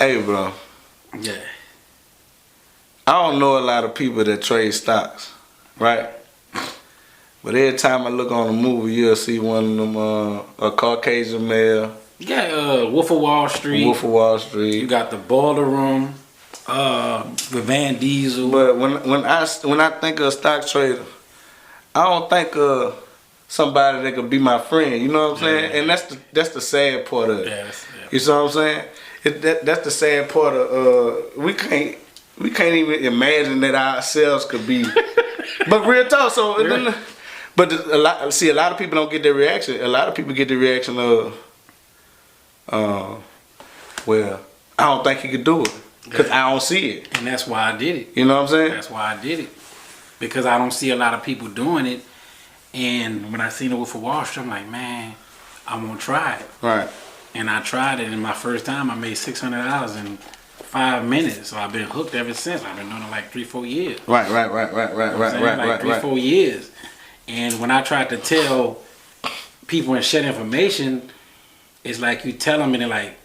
Hey, bro. Yeah. I don't know a lot of people that trade stocks, right? But every time I look on a movie, you'll see one of them, a Caucasian male. You got Wolf of Wall Street. Wolf of Wall Street. You got the Boiler Room with Van Diesel. But when I think of a stock trader, I don't think of somebody that could be my friend. You know what I'm saying? And that's the sad part of it. Yeah, you see what I'm saying? That's the sad part of we can't even imagine that ourselves could be. But real talk. So, but a lot of people don't get that reaction. A lot of people get the reaction of, well, I don't think he could do it because I don't see it. And that's why I did it. You know what I'm saying? That's why I did it. Because I don't see a lot of people doing it. And when I seen it with Wall Street, I'm like, man, I'm gonna try it. Right. And I tried it, and my first time I made $600 in 5 minutes. So I've been hooked ever since. I've been doing it like 3-4 years. Right. Like 3-4 years. And when I tried to tell people and share information, it's like you tell them and they're like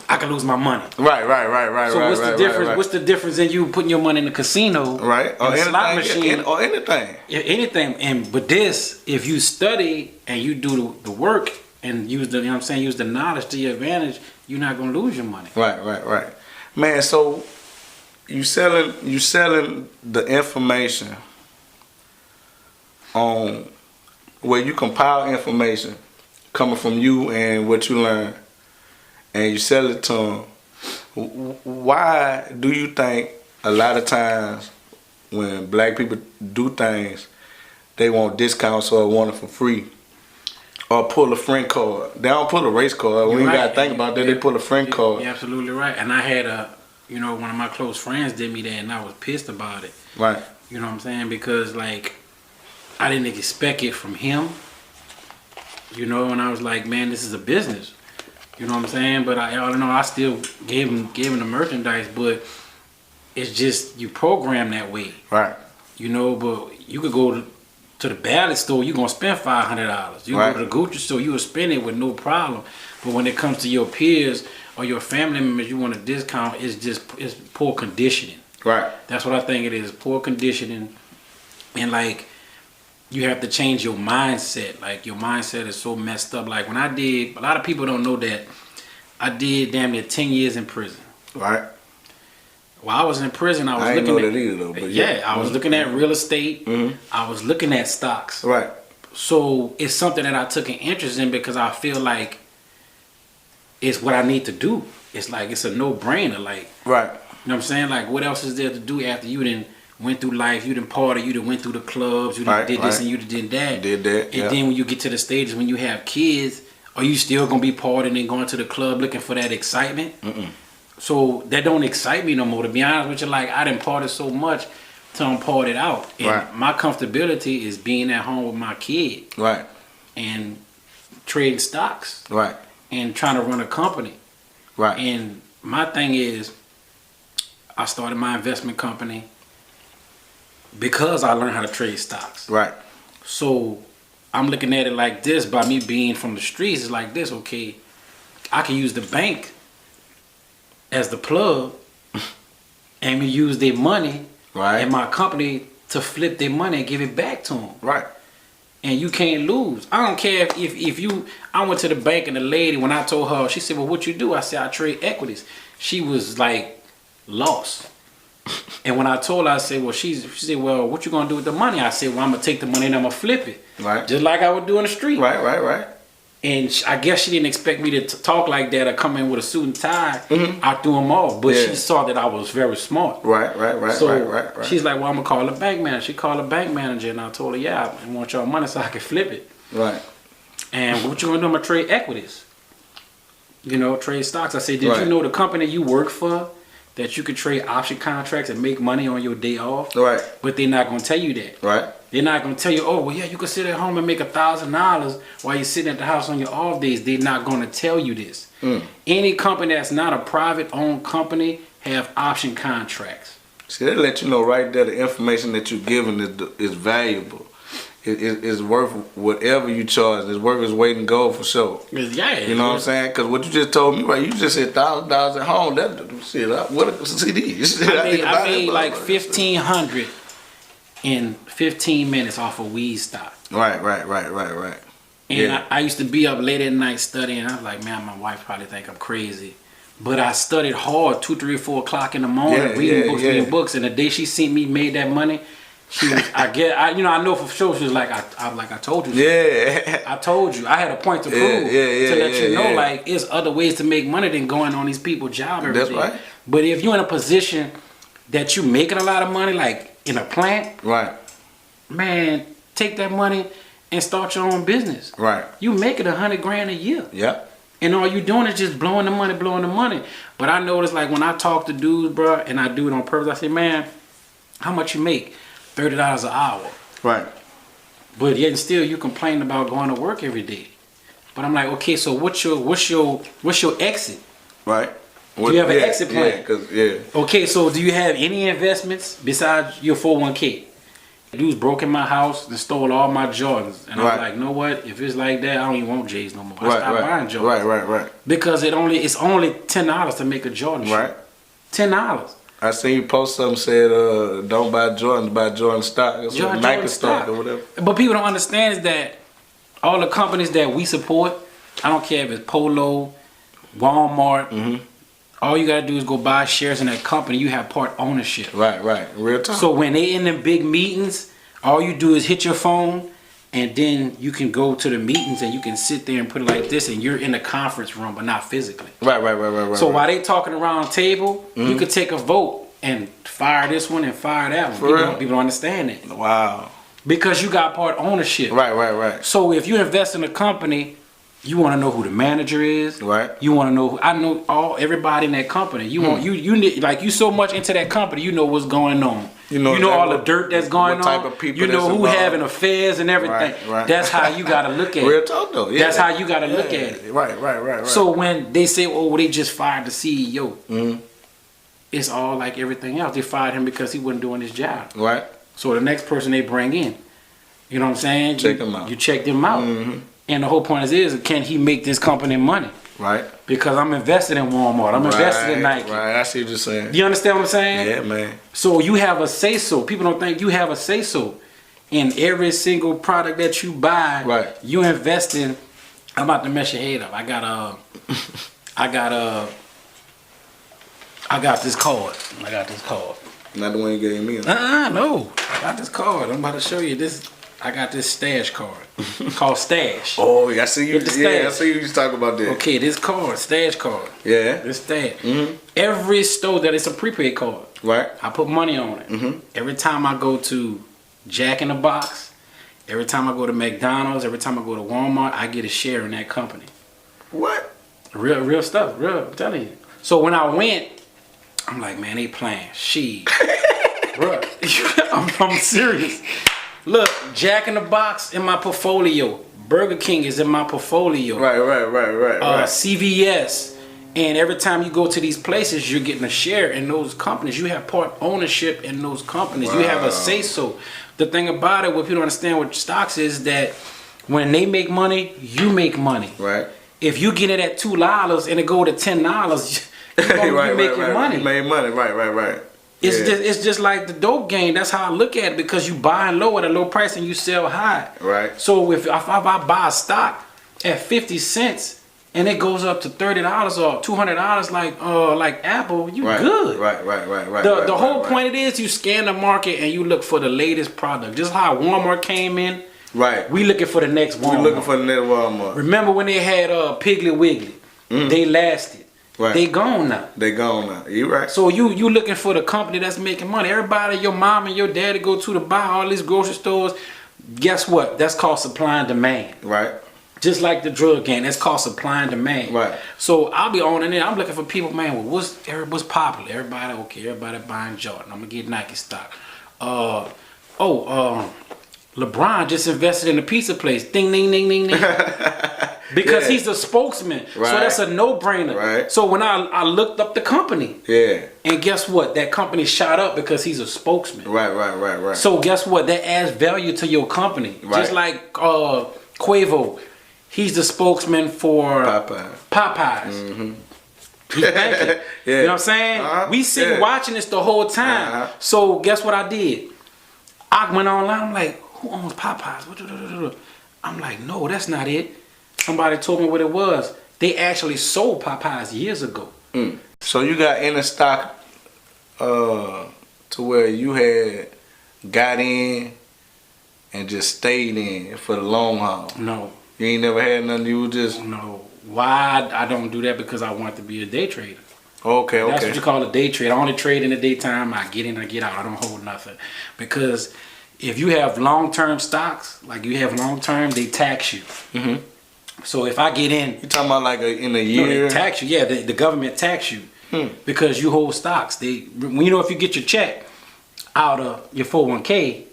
I could lose my money. Right. So what's the difference? Right. What's the difference in you putting your money in the casino, right, or anything, slot machine, or anything? Anything. But this, if you study and you do the work and use the, use the knowledge to your advantage, you're not gonna lose your money. Right. Man, so you selling the information on where you compile information coming from you and what you learn, and you sell it to them. Why do you think a lot of times when black people do things, they want discounts or want it for free? Or pull a friend card. They don't pull a race card. We ain't gotta think about that. They pull a friend card. You're absolutely right. And I had one of my close friends did me that, and I was pissed about it. Right. You know what I'm saying? Because like I didn't expect it from him. You know, and I was like, man, this is a business. You know what I'm saying? But I don't know. I still gave him the merchandise, but it's just you program that way. Right. You know, but you could go to the ballot store, you're gonna spend $500. You go to the Gucci store, you will spend it with no problem. But when it comes to your peers or your family members, you want a discount. It's poor conditioning. Right. That's what I think it is. Poor conditioning, and like you have to change your mindset. Like your mindset is so messed up. Like when I did, a lot of people don't know that I did damn near 10 years in prison. Right. While I was in prison, I was looking know at that either though. But I was looking at real estate. I was looking at stocks. Right. So it's something that I took an interest in because I feel like it's what I need to do. It's like it's a no-brainer. Like, right. You know what I'm saying? Like, what else is there to do after you done went through life? You done partied. You done went through the clubs. You done did this and you done did that. Did that. And then when you get to the stages when you have kids, are you still gonna be partying and going to the club looking for that excitement? So that don't excite me no more. To be honest with you, like I done partied so much till I'm partied out. And my comfortability is being at home with my kid. Right. And trading stocks. Right. And trying to run a company. Right. And my thing is, I started my investment company because I learned how to trade stocks. Right. So I'm looking at it like this, by me being from the streets, it's like this, okay, I can use the bank as the plug and we use their money and my company to flip their money and give it back to them. Right. And you can't lose. I don't care if you, I went to the bank and the lady, when I told her, she said, well, what you do? I said, I trade equities. She was like, lost. And when I told her, I said, well, she said, well, what you gonna do with the money? I said, well, I'm gonna take the money and I'm gonna flip it. Right. Just like I would do in the street. Right. And I guess she didn't expect me to talk like that or come in with a suit and tie. I threw them off, but she saw that I was very smart. Right. So she's like, well, I'm gonna call the bank manager. She called the bank manager and I told her, yeah, I want y'all money so I can flip it. Right. And what you gonna do? I'm gonna trade equities. You know, trade stocks. I said, did you know the company you work for, that you could trade option contracts and make money on your day off? Right. But they're not gonna tell you that. Right. They're not gonna tell you, oh, well, yeah, you can sit at home and make $1,000 while you're sitting at the house on your off days. They're not gonna tell you this. Any company that's not a private-owned company have option contracts. See, they let you know right there the information that you're giving is valuable. it's worth whatever you charge. It's worth its weight in gold for sure. Yeah, you know what I'm saying? Because what you just told me, right? You just said $1,000 at home. That shit, what a CD? I made like 1,500 in 15 minutes off of weed stock. Right. And yeah. I used to be up late at night studying. I was like, man, my wife probably think I'm crazy. But I studied hard 2, 3, 4 o'clock in the morning, reading books. And the day she seen me made that money, she was, I know for sure she was like, I told you. Yeah. I told you. I had a point to prove to let you know, like, it's other ways to make money than going on these people's jobs every day. Right. But if you're in a position that you're making a lot of money, like in a plant, right, man, take that money and start your own business. Right. You making $100,000 a year. Yep. And all you doing is just blowing the money. But I notice, like, when I talk to dudes, bro, and I do it on purpose, I say, man, how much you make? $30 an hour. Right. But yet still you complain about going to work every day. But I'm like, okay, so what's your exit? Right. Do you have an exit plan? Okay, so do you have any investments besides your 401k? Dudes broke in my house and stole all my Jordans. And I'm like, you know what? If it's like that, I don't even want J's no more. I stopped buying Jordans. Right. Because it's only $10 to make a Jordan shoe. Right. $10. I seen you post something said, don't buy Jordans, buy Jordan stock. It's like Nike stock or whatever. But people don't understand is that all the companies that we support, I don't care if it's Polo, Walmart, all you gotta do is go buy shares in that company. You have part ownership. Right. Real time. So when they in the big meetings, all you do is hit your phone, and then you can go to the meetings and you can sit there and put it like this, and you're in the conference room, but not physically. Right. So while they talking around the table, you could take a vote and fire this one and fire that one. People don't understand it. Wow. Because you got part ownership. Right. So if you invest in a company, you want to know who the manager is. Right. You want to know. I know everybody in that company. You want you need, like, you so much into that company. You know what's going on. You know all the dirt that's going on. Type of people. You know who having affairs and everything. Right. That's how you got to look at it. Real talk though. Yeah. That's how you got to look at it. Right. So when they say, "Oh, they just fired the CEO," it's all like everything else. They fired him because he wasn't doing his job. Right. So the next person they bring in, you know what I'm saying? Check him out. You check them out. And the whole point is, can he make this company money? Right. Because I'm invested in Walmart. I'm invested in Nike. Right. I see what you're saying. You understand what I'm saying? Yeah, man. So you have a say-so. People don't think you have a say-so in every single product that you buy. Right. You invest in. I'm about to mess your head up. I got this card. Not the one you gave me. No. I got this card. I'm about to show you this. I got this stash card called Stash. Oh, I see you. I see you talk about that. Okay, this card, Stash card. Yeah. This Stash. Every store that it's a prepaid card. Right. I put money on it. Every time I go to Jack in the Box, every time I go to McDonald's, every time I go to Walmart, I get a share in that company. What? Real stuff. Real. I'm telling you. So when I went, I'm like, man, they playing. Bro, I'm serious. Look, Jack in the Box in my portfolio. Burger King is in my portfolio. Right. CVS. And every time you go to these places, you're getting a share in those companies. You have part ownership in those companies. Wow. You have a say-so. The thing about it, what people don't understand with stocks is that when they make money, you make money. Right. If you get it at $2 and it go to $10, you're making money. You made money. Right. It's just like the dope game. That's how I look at it, because you buy low at a low price and you sell high. Right. So if I buy a stock at 50 cents and it goes up to $30 or $200 like Apple, you good. Right. The whole point is you scan the market and you look for the latest product. Just how Walmart came in. Right. We looking for the next Walmart. Remember when they had Piggly Wiggly? They lasted. Right. They gone now. You right. So you looking for the company that's making money. Everybody, your mom and your daddy go to buy all these grocery stores. Guess what? That's called supply and demand. Right. Just like the drug game, that's called supply and demand. Right. So I'll be on in there. I'm looking for people, man. Well, what's popular? Everybody buying Jordan. I'm gonna get Nike stock. LeBron just invested in a pizza place. Ding, ding, ding, ding, ding. Because he's the spokesman. Right. So that's a no-brainer. Right. So when I looked up the company. Yeah. And guess what? That company shot up because he's a spokesman. Right. So guess what? That adds value to your company. Right. Just like Quavo. He's the spokesman for Popeyes. Mm-hmm. He's banking. You know what I'm saying? We sitting watching this the whole time. So guess what I did? I went online. I'm like, who owns Popeyes? I'm like, no, that's not it. Somebody told me what it was. They actually sold Popeyes years ago. So you got in the stock to where you had got in and just stayed in for the long haul? No. You ain't never had nothing, you just... No. Why I don't do that? Because I want to be a day trader. Okay. That's what you call a day trade. I only trade in the daytime. I get in, I get out. I don't hold nothing. Because if you have long-term stocks, like you have long-term, they tax you. Mm-hmm. So if I get in... You talking about like in a year? No, they tax you. Yeah, the government tax you. Because you hold stocks. If you get your check out of your 401k,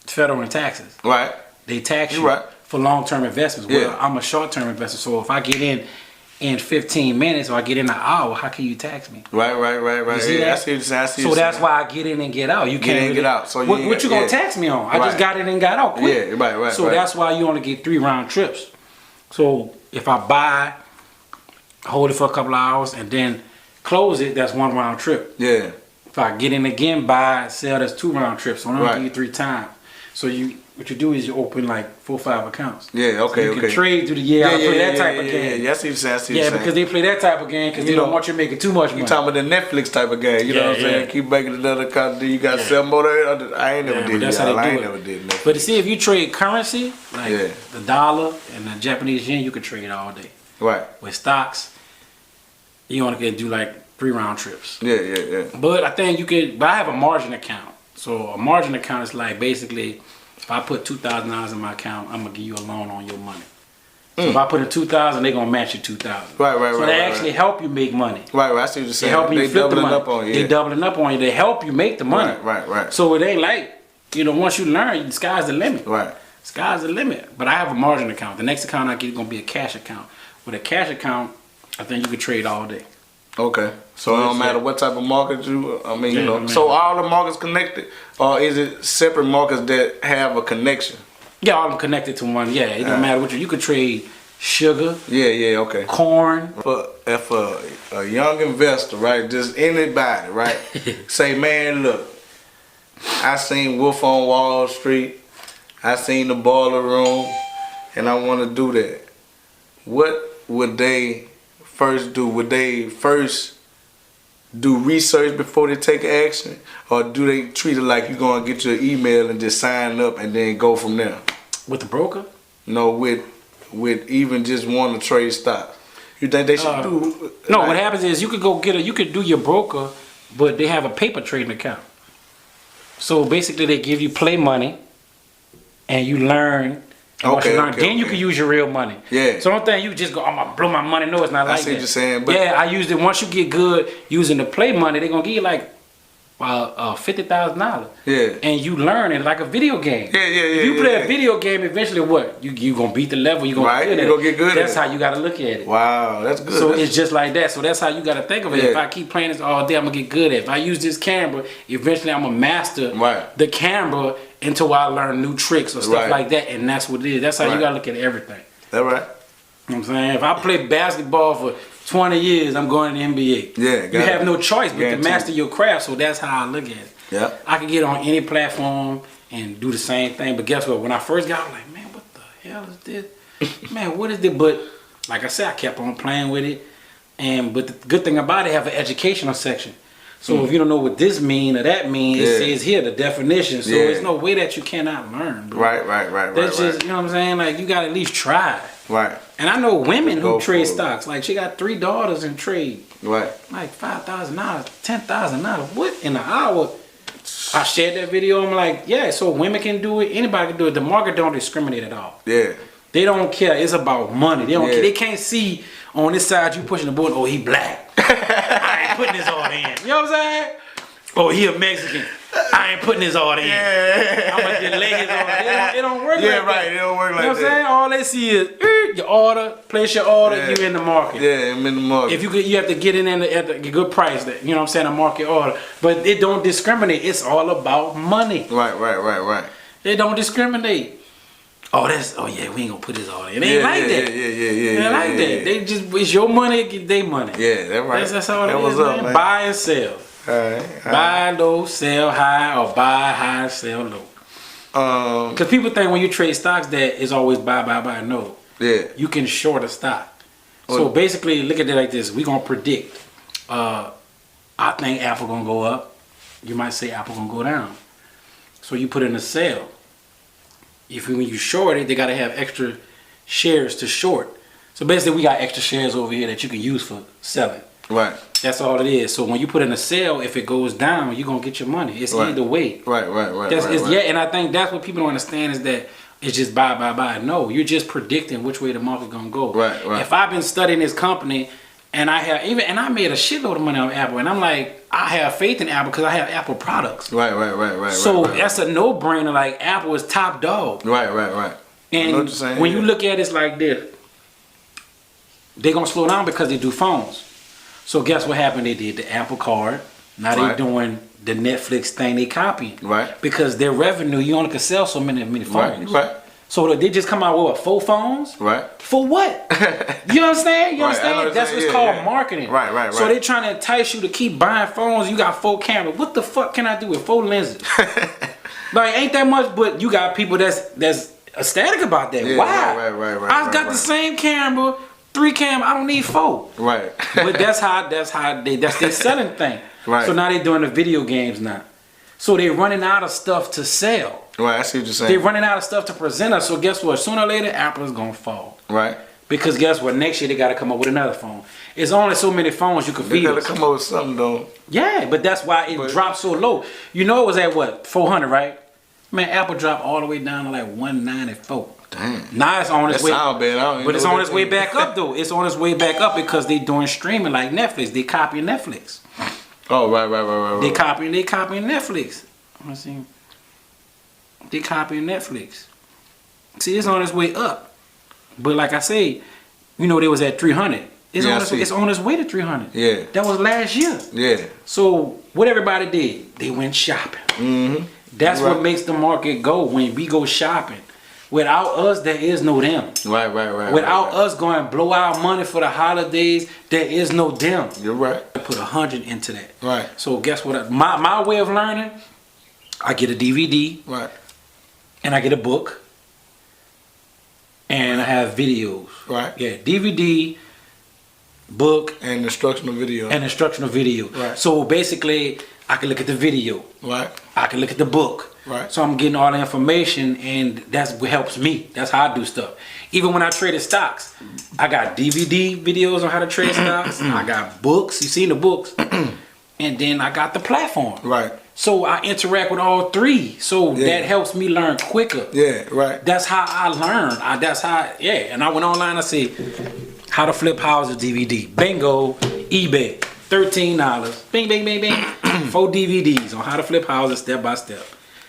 federal and taxes. Right. They tax you for long-term investments. Well, I'm a short-term investor, so if I get in 15 minutes or I get in an hour, how can you tax me? Right. You see that? I see what you're so that's why I get in and get out. You can't really, get out. So what you gonna tax me on? I just got in and got out quick. Yeah, right. So that's why you only get 3 round trips. So if I buy, hold it for a couple of hours, and then close it, that's 1 round trip. Yeah. If I get in again, buy, sell, that's 2 round trips. So I'm gonna give you 3 times. So what you do is you open like 4 or 5 accounts. Yeah, okay, so you can trade through the year. Play that type of game. Yeah, I see what you're saying. Yeah, because they play that type of game because they don't want you making too much money. You talking about the Netflix type of game? You know what I'm saying? Keep making another content. You got 7 more. I ain't never did that. I ain't never did that. But to see if you trade currency, like the dollar and the Japanese yen, you can trade all day. Right. With stocks, you only can do like 3 round trips. Yeah. But I think you could. But I have a margin account. So a margin account is like basically, if I put $2,000 in my account, I'm gonna give you a loan on your money. So if I put in $2,000, they're gonna match you $2,000. Right. So they actually help you make money. Right. I see what you're saying. They help you flip the money. Up on you. They doubling up on you. They help you make the money. Right. So it ain't like, once you learn, the sky's the limit. Right. Sky's the limit. But I have a margin account. The next account I get is gonna be a cash account. With a cash account, I think you can trade all day. Okay. So it don't matter what type of market so all the markets connected, or is it separate markets that have a connection? Yeah, all of them connected to one. Yeah, it don't matter what you could trade sugar. Yeah, okay. Corn. If a young investor, right, just anybody, right, say, man, look, I seen Wolf on Wall Street, I seen the Boiler Room, and I want to do that. What would they first do? Would they first do research before they take action, or do they treat it like you're gonna get your email and just sign up and then go from there? With the broker? No, with even just wanting to trade stocks. You think they should do? No, what happens is you could go you could do your broker, but they have a paper trading account. So basically, they give you play money, and you learn. Then you can use your real money. Yeah. So don't think you just go, I'm gonna blow my money. No, it's not like that. I see what you're saying. But I used it. Once you get good using the play money, they're gonna give you like $50,000. Yeah. And you learn it like a video game. Yeah. If you play a video game, eventually what? You gonna beat the level. You gonna get good. That's how you gotta look at it. Wow, that's good. So it's just like that. So that's how you gotta think of it. If I keep playing this all day, I'm gonna get good at it. If I use this camera, eventually I'm gonna master the camera until I learn new tricks or stuff like that. And that's what it is. That's how you gotta look at everything. That right? You know what I'm saying? If I play basketball for 20 years, I'm going to the NBA. Yeah, you have no choice but to master your craft, so that's how I look at it. Yeah. I can get on any platform and do the same thing, but guess what? When I first got, I was like, man, what the hell is this? Man, what is this? But like I said, I kept on playing with it. But the good thing about it, have an educational section. So if you don't know what this mean or that mean, it says here the definition. So there's no way that you cannot learn. Bro. Right. That's just, you know what I'm saying? Like, you got to at least try. Right. And I know women who trade stocks. Like, she got 3 daughters in trade. Right. Like $5,000, $10,000. What in an hour? I shared that video. I'm like, yeah, so women can do it. Anybody can do it. The market don't discriminate at all. Yeah. They don't care. It's about money. They don't care. They can't see on this side you pushing the button, oh, he black. I ain't putting this on in. You know what I'm saying? Oh, he a Mexican. I ain't putting his order in. Yeah. I'm gonna delay his order. It don't work like that. Yeah, right. It don't work like that. You know what I'm saying? All they see is your order, place your order, you in the market. Yeah, I'm in the market. If you have to get in at a good price, you know what I'm saying, a market order. But it don't discriminate. It's all about money. Right. They don't discriminate. Oh yeah, we ain't gonna put his order in. They ain't like that. Yeah. They ain't like that. They just, it's your money, get their money. Yeah, that's right. That's all it is, man. Buy and sell. All right. Buy low, sell high, or buy high, sell low. Because people think when you trade stocks that it's always buy. No. Yeah. You can short a stock. So basically, look at it like this. We're going to predict. I think Apple going to go up. You might say Apple going to go down. So you put in a sell. When you short it, they got to have extra shares to short. So basically, we got extra shares over here that you can use for selling. Right. That's all it is. So when you put in a sale, if it goes down, you're going to get your money. It's either way. Right. Yeah, and I think that's what people don't understand is that it's just buy. No, you're just predicting which way the market's going to go. Right. If I've been studying this company and I made a shitload of money on Apple, and I'm like, I have faith in Apple because I have Apple products. Right. So that's a no-brainer. Like, Apple is top dog. Right. And when you look at it like this, they're going to slow down because they do phones. So guess what happened? They did the Apple Card. Now they're doing the Netflix thing. They copying. Right. Because their revenue, you only can sell so many phones. Right. So they just come out with 4 phones? Right. For what? You understand? You understand? That's what's called marketing. Right. So they're trying to entice you to keep buying phones. You got 4 cameras. What the fuck can I do with 4 lenses? Like, ain't that much, but you got people that's ecstatic about that. Yeah, why? Right. I got the same camera. 3 cameras, I don't need 4. Right. But that's their selling thing. Right. So now they're doing the video games now. So they're running out of stuff to sell. Right, I see what you're saying. They're running out of stuff to present us. So guess what? Sooner or later, Apple is gonna fall. Right. Because guess what? Next year they gotta come up with another phone. It's only so many phones you can feed. They gotta come up with something though. Yeah, but that's why it dropped so low. You know it was at what? 400, right? Man, Apple dropped all the way down to like 194. Damn. Now it's on its way. But it's on its way back up though. It's on its way back up because they doing streaming like Netflix. They copying Netflix. Oh right. They copying Netflix. Let me see. They copying Netflix. See, it's on its way up. But like I say, you know they was at 300. It's on its way to 300. Yeah. That was last year. Yeah. So what everybody did, they went shopping. Mm-hmm. That's what makes the market go when we go shopping. Without us, there is no them. Right. Without us going blow our money for the holidays, there is no them. You're right. I put 100 into that. Right. So guess what? My way of learning, I get a DVD. Right. And I get a book. And I have videos. Right. Yeah, DVD, book. And instructional video. Right. So basically, I can look at the video. Right. I can look at the book. Right. So I'm getting all the information, and that's what helps me. That's how I do stuff. Even when I traded stocks, I got DVD videos on how to trade stocks. I got books. You seen the books. And then I got the platform. Right. So I interact with all 3. So that helps me learn quicker. Yeah, right. That's how I learn. And I went online, I said, how to flip houses DVD. Bingo, eBay, $13. Bing, bing, bing, bing. 4 DVDs on how to flip houses step by step.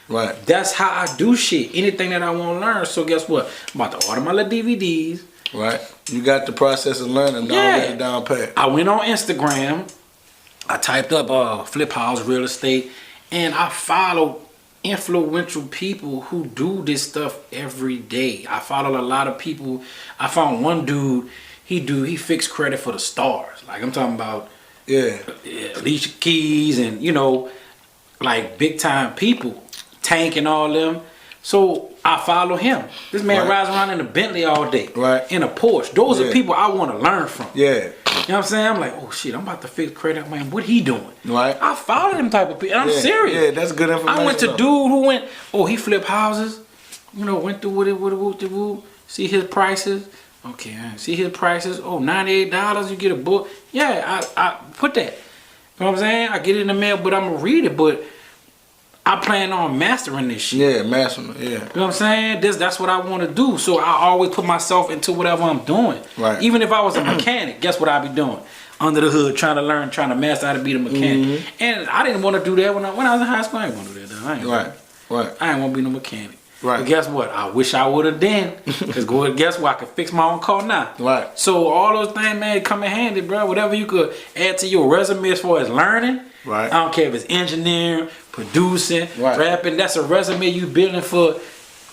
Right. That's how I do shit. Anything that I want to learn. So guess what? I'm about to order my little DVDs. Right. You got the process of learning already down pat. I went on Instagram. I typed up flip house real estate. And I follow influential people who do this stuff every day. I follow a lot of people. I found one dude, he fixed credit for the stars. Like I'm talking about Alicia Keys and like big time people. Tank and all them. So I follow him. This man rides around in a Bentley all day. Right. In a Porsche. Those are people I want to learn from. Yeah. You know what I'm saying? I'm like, oh shit, I'm about to fix credit. Man, what he doing? Right. I follow them type of people. And I'm serious. Yeah, that's good information. I went to dude who he flipped houses. Went through what see his prices. Okay, see his prices. Oh, $98, you get a book. Yeah, I put that. You know what I'm saying? I get it in the mail, but I'm going to read it. But I plan on mastering this shit. Yeah, mastering it, yeah. You know what I'm saying? That's what I want to do. So I always put myself into whatever I'm doing. Right. Even if I was a mechanic, guess what I'd be doing? under the hood, trying to master how to be a mechanic. And I didn't want to do that when I was in high school. I didn't want to do that. Though. I didn't want to be no mechanic. Right. But guess what? I wish I would have then. Because guess what? I could fix my own car now. Right. So all those things, man, come in handy, bro. Whatever you could add to your resume as far as learning. Right. I don't care if it's engineering, producing, rapping. That's a resume you building for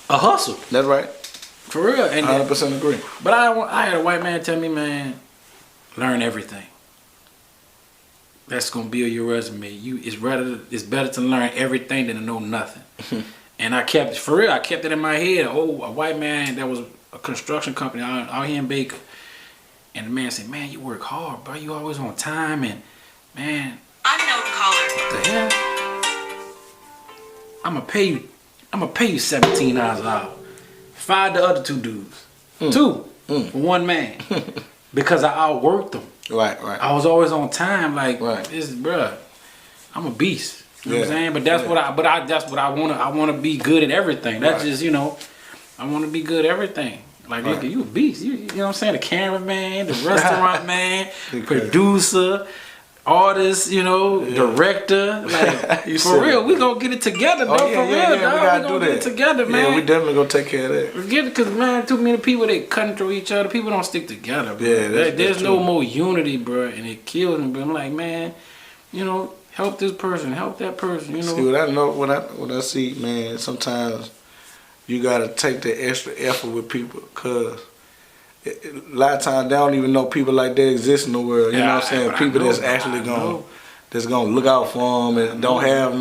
a hustle. That's right. For real. And 100% agree. But I had a white man tell me, man, learn everything. That's gonna build your resume. It's better to learn everything than to know nothing. And I kept it in my head. Oh, a white man that was a construction company out here in Baker. And the man said, man, you work hard, bro. You always on time. And, man. Unknown caller. What the hell? I'm going to pay you $17 an hour. Fire the other two dudes. Two. For one man. Because I outworked them. Right. I was always on time. Like, this, bruh, I'm a beast. You know what I'm saying? But that's what I want to. I want to be good at everything. That's just, you know, I want to be good at everything. Like, look, you a beast. You know what I'm saying? The cameraman, the restaurant man, producer, artist, you know, director. Like, for real, we gonna get it together, though. For real, dog. We gotta do that. Get it together, man. Yeah, we definitely gonna take care of that. Get it, cause man, too many people they cutting through each other. People don't stick together, bro. Yeah, there's no more unity, bro, and it kills them. But I'm like, man, you know. Help this person, help that person, you know. See, what I see, man, sometimes you gotta take the extra effort with people, cause a lot of times they don't even know people like that exist in the world. You know what I'm saying? People that's actually gonna look out for them and don't have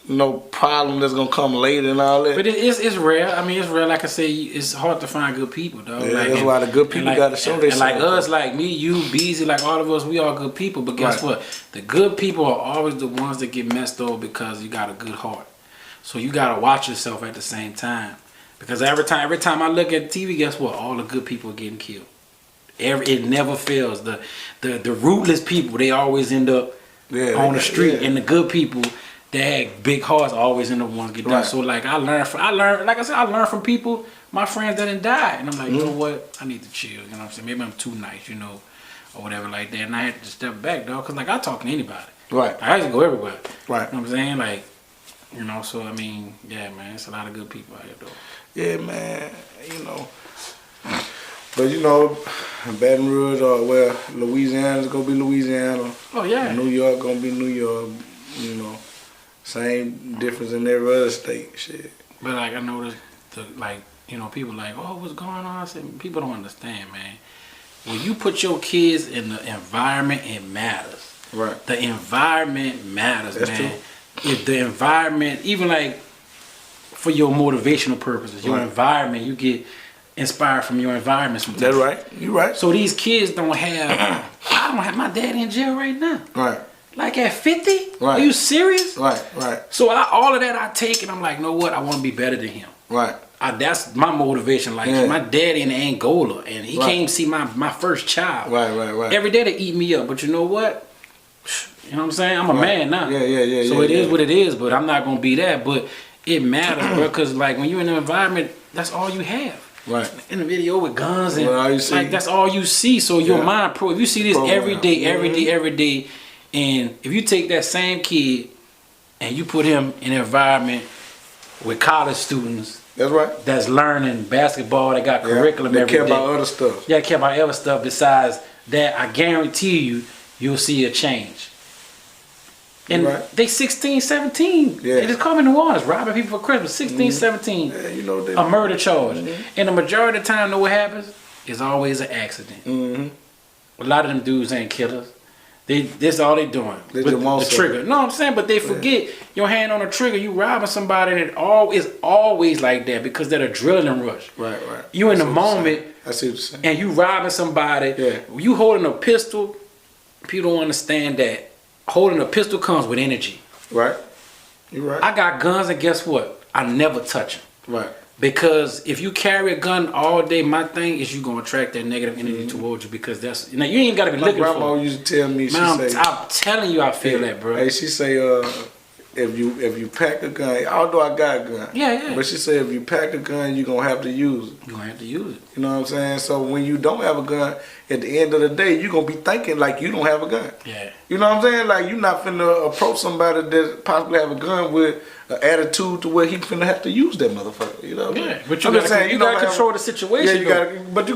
no problem that's gonna come later and all that. But it's rare. I mean, it's rare. Like I say, it's hard to find good people, though. Yeah, that's why the good people gotta show themselves. And like us, like me, you, Beezy, like all of us, we all good people. But guess what? The good people are always the ones that get messed over because you got a good heart. So you gotta watch yourself at the same time. Because every time I look at TV, guess what? All the good people are getting killed. It never fails. The rootless people, they always end up on the street, and the good people that had big hearts always end up ones get done. So like I learned, like I said, I learned from people, my friends that didn't die, and I'm like, you know what? I need to chill. You know what I'm saying? Maybe I'm too nice, you know, or whatever like that. And I had to step back, dog, cause like I talk to anybody. Right. I used to go everywhere. Right. You know what I'm saying? Like, you know. So I mean, yeah, man, it's a lot of good people out here, though. Yeah, man. You know. But you know, Baton Rouge or Louisiana's gonna be Louisiana. Oh yeah. New York gonna be New York. You know. Same difference in every other state, shit. But like I noticed, people like, oh, what's going on? I said, people don't understand, man. When you put your kids in the environment, it matters. Right. The environment matters, That's man. True. If the environment, even like for your motivational purposes, your environment, you get inspired from your environment sometimes. That's right. You're right. So these kids don't have. I don't have my dad in jail right now. Right. Like at 50? Right. Are you serious? Right. So all of that I take and I'm like, you know what? I want to be better than him. Right. That's my motivation. Like my daddy in Angola, and he came see my first child. Right. Every day they eat me up, but you know what? You know what I'm saying? I'm a man now. Yeah. So it is what it is, but I'm not gonna be that. But it matters, bro, because like when you're in an environment, that's all you have. Right. In the video with guns and like that's all you see. So your mind if you see this every day. And if you take that same kid and you put him in an environment with college students, that's right, that's learning basketball, they got curriculum every day. They care about other stuff. Yeah, they care about other stuff besides that. I guarantee you'll see a change. And they 16, 17. Yeah. They just come in New Orleans, robbing people for Christmas. 16, 17. Yeah, you know, a murder charge. And the majority of the time, know what happens? It's always an accident. A lot of them dudes ain't killers. This all they doing. They just want the trigger. No, I'm saying, but they forget your hand on the trigger. You robbing somebody, and it's always like that because that adrenaline rush. Right. You in the moment. I see what you're saying. And you robbing somebody. Yeah. You holding a pistol. People don't understand that holding a pistol comes with energy. Right. You're right. I got guns, and guess what? I never touch them. Right. Because if you carry a gun all day, my thing is you gonna attract that negative energy towards you because that's you ain't gotta be looking for it. My grandma used to tell me, I'm telling you, I feel that, bro. Hey, she say, if you pack a gun, although I got a gun. Yeah. But she said if you pack a gun, you're gonna have to use it. You're gonna have to use it. You know what I'm saying? So when you don't have a gun, at the end of the day, you're gonna be thinking like you don't have a gun. Yeah. You know what I'm saying? Like you're not finna approach somebody that possibly have a gun with an attitude to where he finna have to use that motherfucker. You know? Yeah. But you gotta control the situation. Yeah, you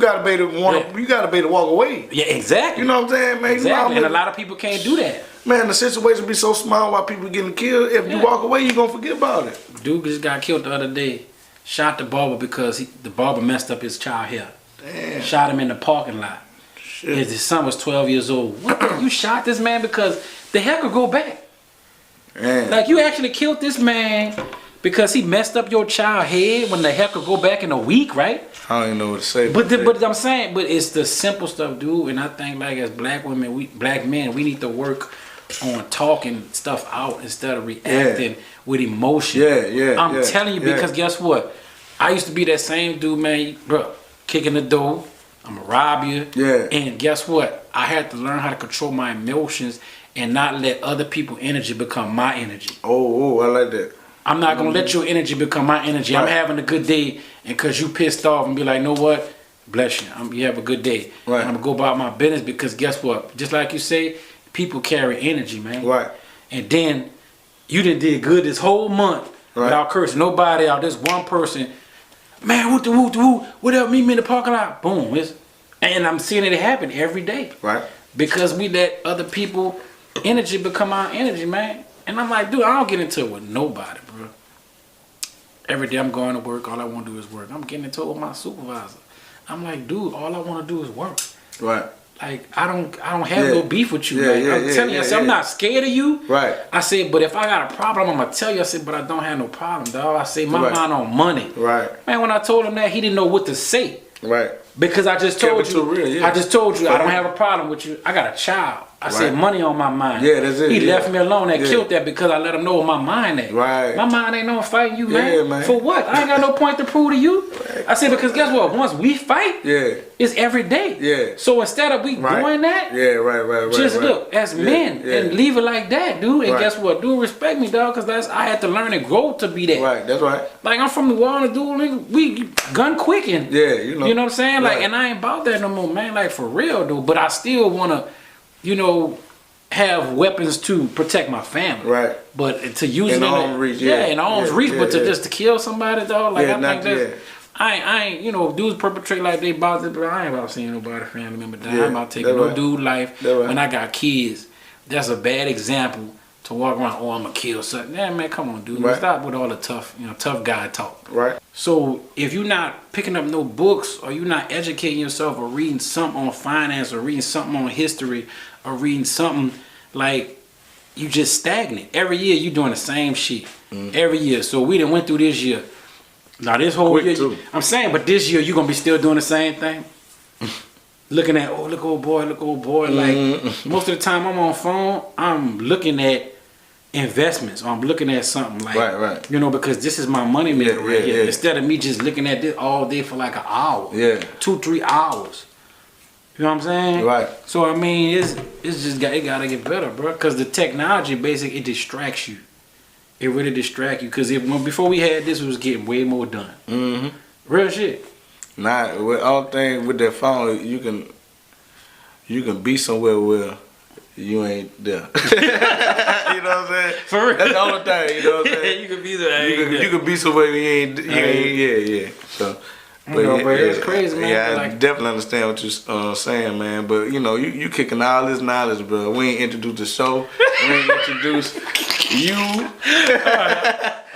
gotta be able to you gotta be able to walk away. Yeah, exactly. You know what I'm saying, man? Exactly. And a lot of people can't do that. Man, the situation be so small while people getting killed. If you walk away, you gonna forget about it. Dude just got killed the other day. Shot the barber because the barber messed up his child hair. Damn. Shot him in the parking lot. Shit. His son was 12 years old. What? You shot this man because the hair could go back. Man. Like you actually killed this man because he messed up your child head when the hair could go back in a week, right? I don't even know what to say. But I'm saying, but it's the simple stuff, dude. And I think like as black women, black men, we need to work on talking stuff out instead of reacting with emotion. I'm telling you, because guess what? I used to be that same dude, man, bro, kicking the door. I'm gonna rob you. Yeah. And guess what? I had to learn how to control my emotions and not let other people's energy become my energy. Oh, I like that. I'm not gonna let your energy become my energy. Right. I'm having a good day, and cause you pissed off and be like, know what? Bless you. You have a good day. Right. And I'm gonna go about my business because guess what? Just like you say, people carry energy, man. Right. And then you did good this whole month without cursing nobody out. This one person, man, whatever, meet me in the parking lot. Boom. And I'm seeing it happen every day. Right. Because we let other people energy become our energy, man. And I'm like, dude, I don't get into it with nobody, bro. Every day I'm going to work, all I want to do is work. I'm getting into it with my supervisor. I'm like, dude, all I want to do is work. Right. Like I don't have no beef with you. I'm telling you, I said, I'm not scared of you. Right. I said, but if I got a problem, I'm gonna tell you. I said, but I don't have no problem, dog. I say my mind on money. Right. Man, when I told him that, he didn't know what to say. Right. Because I just told you. Real, I just told you I don't have a problem with you. I got a child. I said money on my mind. Yeah, that's it. He left me alone and killed that because I let him know where my mind at. Right. My mind ain't no fighting you, man. Yeah, man. For what? I ain't got no point to prove to you. Right. I said because guess what? Once we fight, it's every day. Yeah. So instead of we doing that, right. Just look as men and leave it like that, dude. And guess what? Dude, respect me, dog, because I had to learn and grow to be that. Right. That's right. Like I'm from New Orleans, dude. We gun quicken. Yeah, you know. You know what I'm saying? Like, and I ain't about that no more, man. Like for real, dude. But I still wanna, have weapons to protect my family. Right. But to use it in arm's reach. In arm's reach, but to just to kill somebody, dog, like I think that's I ain't dudes perpetrate like they about to, but I ain't about seeing nobody family member die. I'm about taking no dude life when I got kids. That's a bad example to walk around, I'm gonna kill something. Yeah, man, come on, dude. Stop with all the tough guy talk. Right. So if you're not picking up no books or you're not educating yourself or reading something on finance or reading something on history or reading something, like, you just stagnant. Every year you doing the same shit. Every year. So we done went through this year. Now this whole year, I'm saying, but this year you gonna be still doing the same thing. Looking at, look old boy. Like most of the time I'm on phone, I'm looking at investments. Or I'm looking at something like, right. Because this is my money maker here. Instead of me just looking at this all day for like an hour, 2-3 hours. You know what I'm saying? Right. So I mean, it gotta get better, bro. Cause the technology basically it distracts you. It really distracts you. Cause before we had this, it was getting way more done. Mm-hmm. Real shit. Nah, with all things with that phone, you can be somewhere where you ain't there. You know what I'm saying? For real. That's the only thing. You know what I'm saying? You can be there. You can be somewhere you ain't. Yeah. So. But it's crazy, man. Yeah, I definitely understand what you're saying, man. But you kicking all this knowledge, bro. We ain't introduced the show. We ain't introduced you.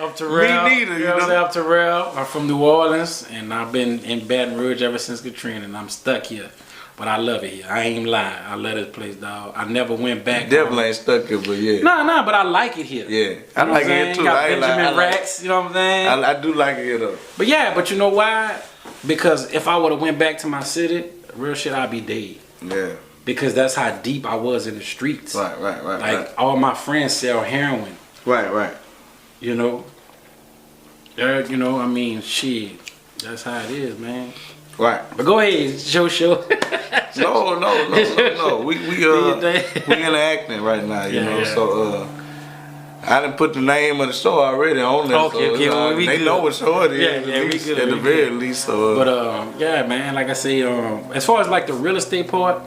I'm Terril. Me neither. You know what I'm saying? I'm Terril. I'm from New Orleans, and I've been in Baton Rouge ever since Katrina, and I'm stuck here. But I love it here. I ain't lying. I love this place, dog. I never went back. You definitely ain't stuck here, but yeah. Nah, but I like it here. Yeah, I like it here too. Got Benjamin Racks, you know what I'm saying? I do like it here though. But you know why? Because if I would have went back to my city, real shit, I'd be dead. Yeah. Because that's how deep I was in the streets. Right. Like all my friends sell heroin. Right. I mean, shit. That's how it is, man. Right. But go ahead, show. No. We interacting right now, So I done put the name of the store already on there. Okay, so well, they know what store it is. Yeah, we good. At the very least. So, but yeah, man, like I say, as far as like the real estate part,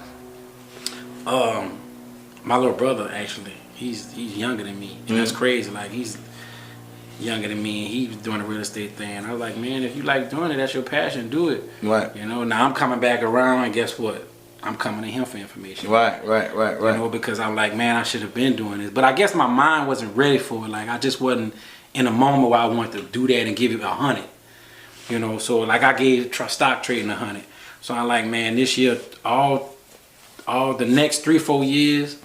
my little brother actually, he's younger than me, and that's crazy. Like he's younger than me, and he was doing the real estate thing. I was like, man, if you like doing it, that's your passion, do it. Right. You know, now I'm coming back around, and guess what? I'm coming to him for information. Right. You know, because I'm like, man, I should have been doing this. But I guess my mind wasn't ready for it. Like, I just wasn't in a moment where I wanted to do that and give it 100. You know, so like I gave stock trading 100. So I'm like, man, this year, all the next 3-4 years,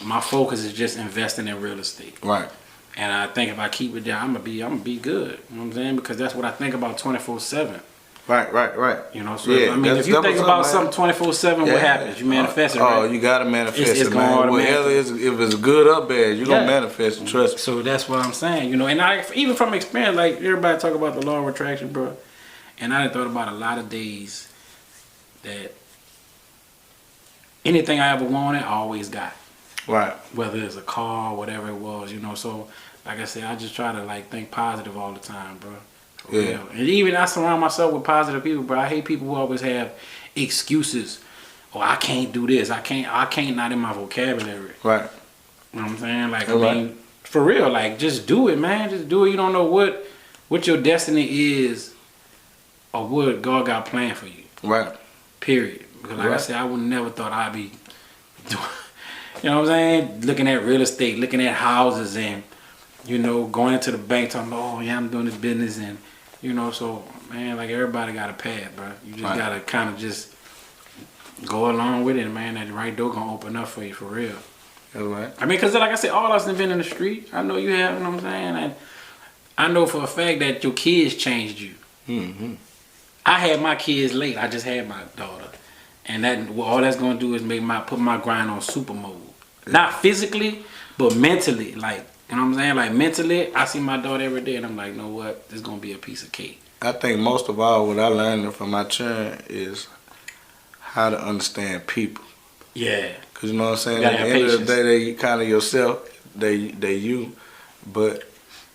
my focus is just investing in real estate. Right. And I think if I keep it there, I'm gonna be good. You know what I'm saying? Because that's what I think about 24/7. Right. You know, so I mean, if you think about something 24/7, what happens? You manifest it, right? Oh, you gotta manifest it's it, man. Whatever if it's good or bad, you're gonna manifest it, trust me. So that's what I'm saying, you know. And I, even from experience, like everybody talk about the law of attraction, bro. And I done thought about a lot of days that anything I ever wanted, I always got. Right. Whether it's a car, whatever it was, you know. So, like I said, I just try to like think positive all the time, bro. Yeah. And even I surround myself with positive people, bro. I hate people who always have excuses. Oh, I can't do this. I can't not in my vocabulary. Right. You know what I'm saying? Like, I mean, for real, like, just do it, man. Just do it. You don't know what your destiny is or what God got planned for you. Right. Period. Because like I said, I would never thought I'd be doing, you know what I'm saying? Looking at real estate, looking at houses, and, you know, going into the bank talking about, oh, yeah, I'm doing this business, and, you know, so, man, like, everybody got a path, bro. You just got to kind of just go along with it, man. That right door going to open up for you, for real. That's right. I mean, because like I said, all of us have been in the street. I know you have, you know what I'm saying? And I know for a fact that your kids changed you. Mm-hmm. I had my kids late. I just had my daughter. And that all that's going to do is put my grind on super mode. Not physically, but mentally. Like, you know what I'm saying? Like, mentally, I see my daughter every day, and I'm like, you know what? This is going to be a piece of cake. I think most of all, what I learned from my children is how to understand people. Yeah. Because, you know what I'm saying? At the end of the day, they kind of yourself. They you. But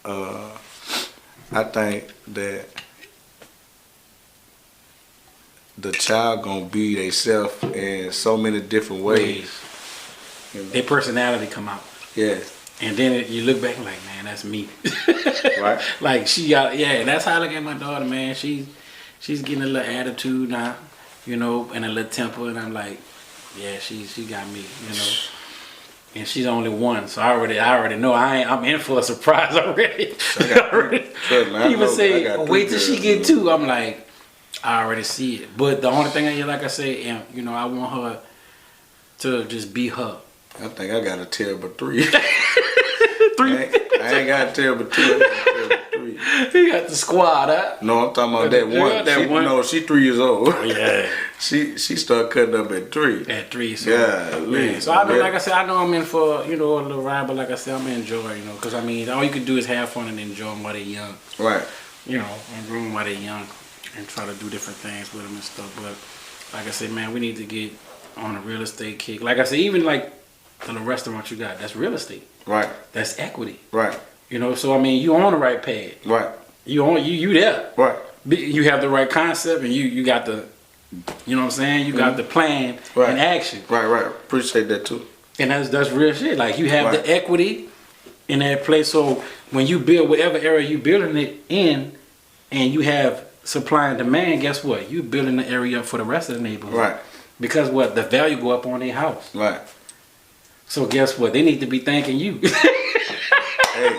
I think that the child gonna be themselves in so many different ways. You know? Their personality come out. Yeah. And then you look back and like, man, that's me. Right. Like she got, that's how I look at my daughter, man. She's getting a little attitude now, you know, and a little temper, and I'm like, yeah, she got me, you know. And she's only one, so I already know I'm in for a surprise already. People say, wait till she get 2. I'm like, I already see it. But the only thing, like I say, you know, I want her to just be her. I think I got a terrible 3. 3? I ain't got a terrible 2. I got a terrible 3. You got the squad, huh? No, I'm talking about that one. No, she 3 years old. Yeah. She started cutting up at 3. At 3, so yeah. So I know, like I said, I know I'm in for, you know, a little ride, but like I said, I'm gonna enjoy, you know, because I mean, all you can do is have fun and enjoy them while they're young. Right. You know, and grow them while they're young, and try to do different things with them and stuff. But like I said, man, we need to get on a real estate kick. Like I said, even like the restaurant you got, that's real estate. Right. That's equity. Right. You know, so I mean, you on the right path. Right. You there. Right. You have the right concept, and you got the, you know what I'm saying? You got the plan and action. Right. Appreciate that too. And that's real shit. Like, you have the equity in that place. So when you build whatever area you building it in, and you have supply and demand, guess what? You building the area up for the rest of the neighborhood. Right. Because what? The value go up on their house. Right. So guess what? They need to be thanking you. Hey.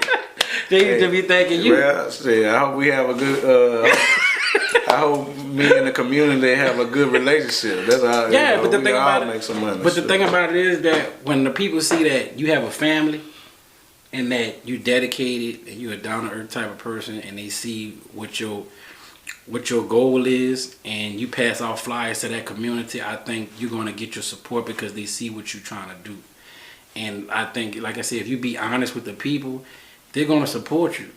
They need to be thanking you. Well, see, I hope we have a good. I hope me and the community have a good relationship. That's how. Yeah, but the thing about it, make some money. But the thing about it is that when the people see that you have a family, and that you dedicated and you're a down to earth type of person, and they see what your goal is, and you pass out flyers to that community, I think you're gonna get your support because they see what you're trying to do. And I think, like I said, if you be honest with the people, they're gonna support you. You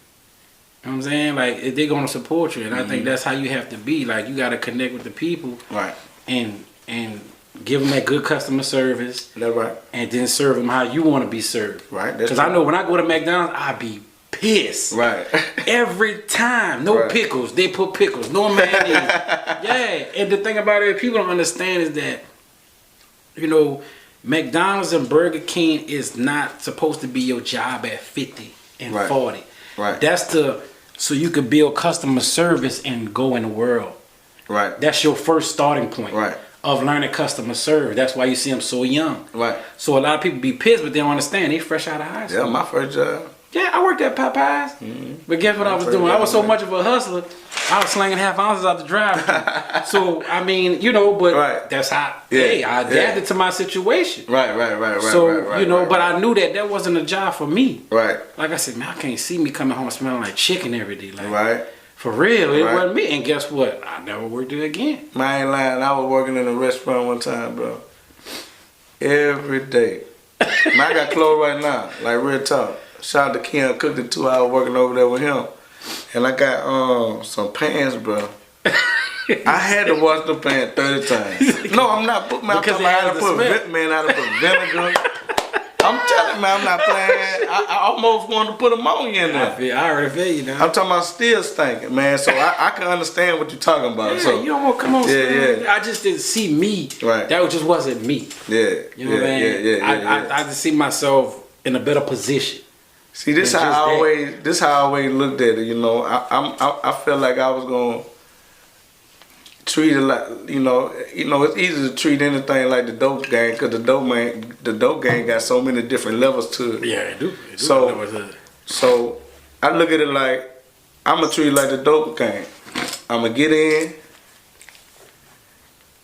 know what I'm saying? Like, they're gonna support you, and I think that's how you have to be. Like, you gotta connect with the people, right? And give them that good customer service. That's right. And then serve them how you want to be served. Right. Because I know when I go to McDonald's, I be pissed. Right. Every time. No pickles. They put pickles. No mayonnaise. Yeah. And the thing about it, people don't understand is that, you know, McDonald's and Burger King is not supposed to be your job at 50 and 40. Right. That's so you could build customer service and go in the world. Right. That's your first starting point. Right. Of learning customer service. That's why you see them so young. Right. So a lot of people be pissed, but they don't understand. They fresh out of high school. Yeah, my first job. Yeah, I worked at Popeyes. But guess what I was doing? I was so much of a hustler, I was slinging half ounces out the drive-thru. So, I mean, you know, but that's how, I adapted to my situation. Right. So, you know, but I knew that wasn't a job for me. Right. Like I said, man, I can't see me coming home smelling like chicken every day. Like, for real, it wasn't me. And guess what? I never worked it again. Man, I ain't lying. I was working in a restaurant one time, bro. Every day. Man, I got clothes right now, like real talk. Shout out to Ken, cooked it 2 hours working over there with him. And I got some pants, bro. I had to wash the pants 30 times. No, I'm not putting my because I had to put vinegar. I'm telling you, man, I'm not playing. I almost wanted to put ammonia in there. I already feel you now. I'm talking about still stinking, man. So I can understand what you're talking about. Yeah, so you don't want to come on. I just didn't see me. Right. That just wasn't me. Yeah. You know what I mean? I just see myself in a better position. See, this how I always looked at it. You know, I felt like I was gonna treat it like, you know, it's easy to treat anything like the dope gang, because the dope gang got so many different levels to it. Yeah, they do. So I look at it like I'm gonna treat it like the dope gang. I'm gonna get in,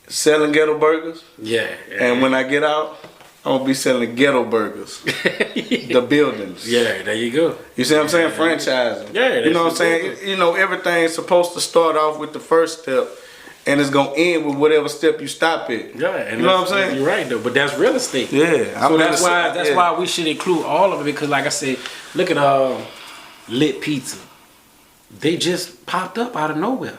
selling ghetto burgers. Yeah. And when I get out, I'm gonna be selling ghetto burgers. The buildings. Yeah, there you go. You see what I'm saying? Franchising. Yeah, you know what I'm saying? You know, everything's supposed to start off with the first step, and it's gonna end with whatever step you stop at. Yeah, and you know what I'm saying? You're right though, but that's real estate. Yeah, so that's why we should include all of it, because like I said, look at Lit Pizza. They just popped up out of nowhere,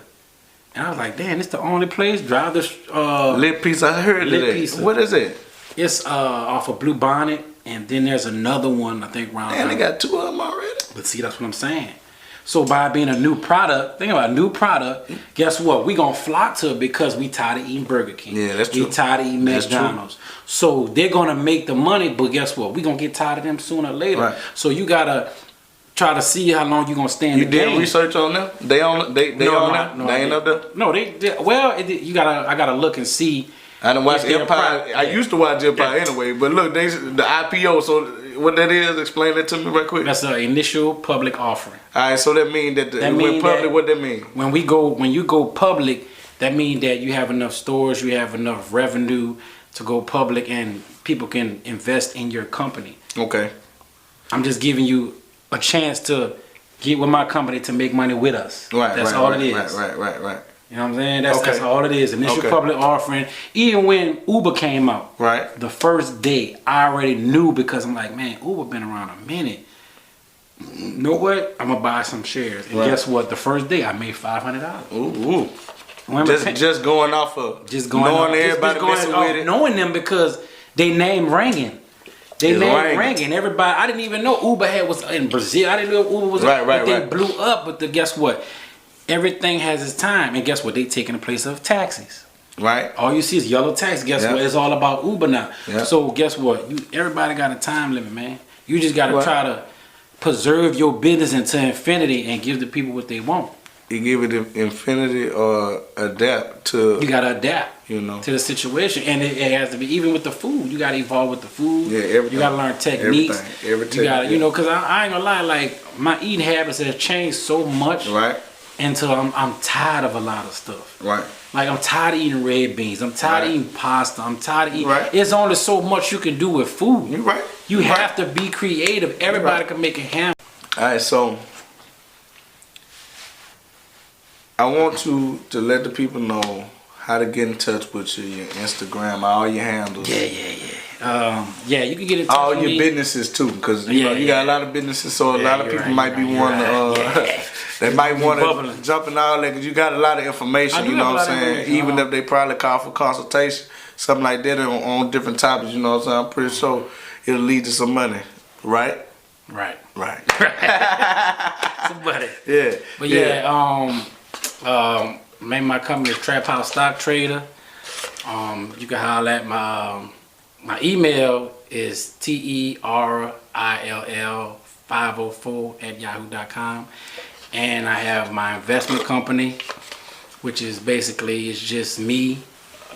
and I was like, damn, it's the only place. Drive this Lit Pizza. I heard of that. Pizza. What is it? It's off of Blue Bonnet, and then there's another one I think around. And they got 2 of them already. But see, that's what I'm saying. So by being a new product, think about a new product, guess what? We gonna flock to it because we tired of eating Burger King. Yeah, that's true. We tired of eating McDonald's. So they're gonna make the money, but guess what? We gonna get tired of them sooner or later. Right. So you gotta try to see how long you gonna stay in the game. You did research on them? They on them? No, they ain't up there? No, I gotta look and see. I done watch Empire. I used to watch Empire anyway, but look, the IPO. So what that is? Explain that to me right quick. That's an initial public offering. All right, so that means that when public, what that mean? When you go public, that means that you have enough stores, you have enough revenue to go public, and people can invest in your company. Okay. I'm just giving you a chance to get with my company to make money with us. Right. That's all it is. Right. You know what I'm saying? That's all it is. Initial public offering. Even when Uber came out, right, the first day, I already knew, because I'm like, man, Uber been around a minute. You know what? I'm gonna buy some shares. And guess what? The first day, I made $500. Ooh. Just going off of knowing everybody messing with it. Knowing them because they name ringing. They name ringing. Everybody. I didn't even know Uber was in Brazil. I didn't know Uber was. But they blew up. But guess what? Everything has its time, and guess what? They taking the place of taxis. Right. All you see is yellow taxi. Guess what? It's all about Uber now. Yep. So guess what? Everybody got a time limit, man. You just got to try to preserve your business into infinity and give the people what they want. You give it infinity or adapt to. You gotta adapt, to the situation, and it has to be, even with the food. You gotta evolve with the food. Yeah, everything. You gotta learn techniques. Everything. You gotta, because I ain't gonna lie. Like, my eating habits have changed so much. Right. Until I'm tired of a lot of stuff. Right. Like, I'm tired of eating red beans. I'm tired of eating pasta. I'm tired of eating. Right. It's only so much you can do with food. You're right. You have to be creative. Everybody can make a ham. All right, so I want you to let the people know how to get in touch with you, your Instagram, all your handles. Yeah. Yeah, you can get it. All your businesses too, because you know you got a lot of businesses, so a lot of people might be wanting to. They might want to jump in all that because you got a lot of information. You know what I'm saying? Even if they probably call for consultation, something like that on different topics. You know what I'm saying? I'm pretty sure it'll lead to some money, right? Right. Somebody. Yeah. But maybe my company is Trap House Stock Trader. You can holler at my email is terrill504@yahoo.com, and I have my investment company, which is basically it's just me,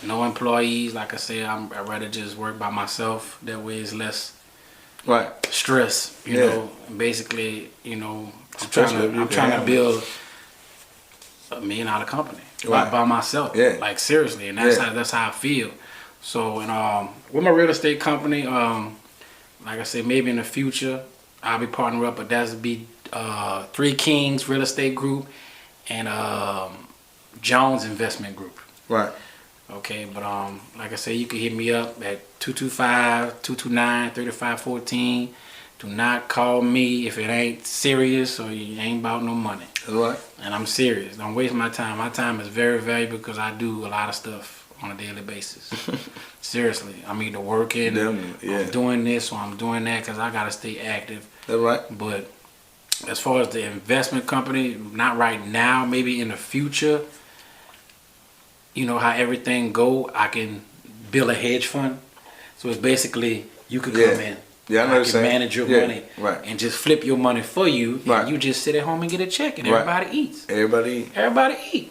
no employees. Like I said, I'd rather just work by myself. That way, it's less stress. You know, basically, you know, I'm trying to build $1 million company by myself. Like seriously, and that's how I feel. So, and with my real estate company, like I said, maybe in the future I'll be partnering up, but that's be Three Kings Real Estate Group and Jones Investment Group. Right. Okay, but like I said, you can hit me up at 225-229-3514. Do not call me if it ain't serious or you ain't about no money. That's right. And I'm serious. Don't waste my time. My time is very valuable because I do a lot of stuff on a daily basis. Seriously, I'm either working, I'm doing this, or I'm doing that because I gotta stay active. That's right. But as far as the investment company, not right now. Maybe in the future. You know how everything go. I can build a hedge fund, so it's basically you could come in. Yeah, I can manage your money and just flip your money for you. And you just sit at home and get a check, and everybody eats. Everybody eat. You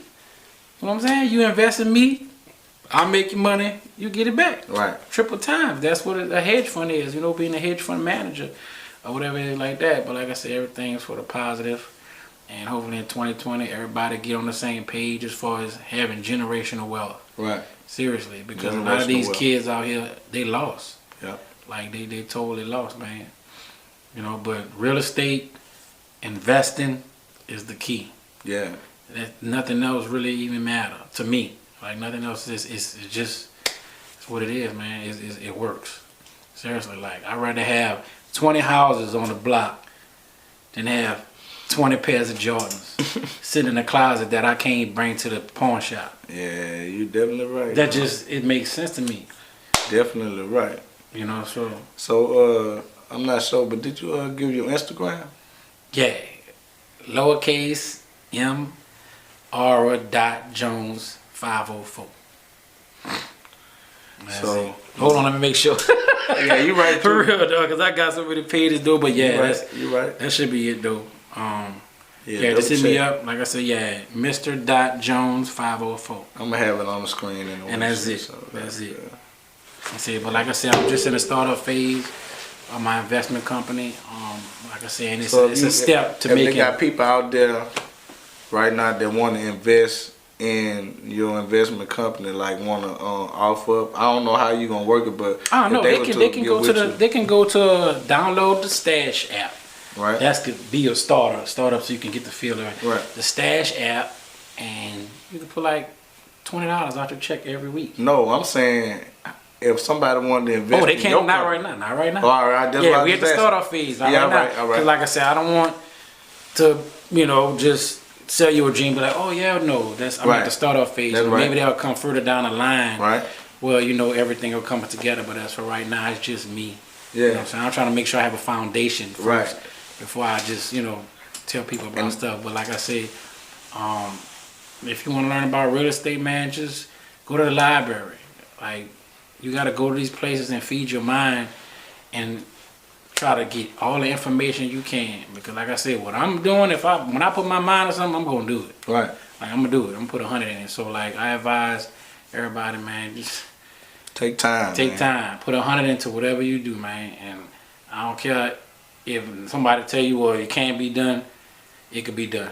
know what I'm saying? You invest in me, I'll make you money, you get it back. Right. Triple times. That's what a hedge fund is, you know, being a hedge fund manager or whatever it is like that. But like I said, everything is for the positive. And hopefully in 2020, everybody get on the same page as far as having generational wealth. Right. Seriously, because a lot of these kids out here, they lost. Yep. Like they totally lost, man. You know, but real estate, investing is the key. Yeah. Nothing else really even matter to me. Like nothing else is just it's what it is, man. It works. Seriously, like I'd rather have 20 houses on the block than have 20 pairs of Jordans sitting in a closet that I can't bring to the pawn shop. Yeah, you definitely right. That just it makes sense to me. Definitely right. You know, so I'm not sure, but did you give your Instagram? Yeah, lowercase m r.jones504. So hold on, let me make sure. Yeah, you right for real, dog. Cause I got so many pages though, but yeah, you right. That should be it though. Just hit me up. Like I said, Mr.Jones504. I'm gonna have it on the screen and that's it. So that's it. I said, but like I said, I'm just in the startup phase of my investment company. Like I said, and it's a step to make it. They got people out there right now that want to invest in your investment company, like want to offer up. I don't know how you gonna work it, but I don't know. They can go to download the Stash app. Right. That's could be a startup so you can get the feel of it. Right. The Stash app, and you can put like $20 out your check every week. No, I'm saying if somebody wanted to invest. Oh, they can't. Not right now. Not right now. All right. Yeah, we at the startup phase. Right now. All right. Like I said, I don't want to, just sell you a dream, but like, oh yeah, no, I'm at the startup phase. That's maybe they'll come further down the line. Right. Well, everything will come together, but as for right now, it's just me. Yeah. You know what I'm saying? I'm trying to make sure I have a foundation first before I just, tell people about stuff. But like I say, if you want to learn about real estate, man, just go to the library. Like, you got to go to these places and feed your mind and try to get all the information you can. Because like I said, what I'm doing, when I put my mind on something, I'm going to do it. Right. Like, I'm going to do it. I'm going to put 100 in it. So, like, I advise everybody, man, just take time. Put 100 into whatever you do, man. And I don't care if somebody tell you, well, it can't be done. It could be done.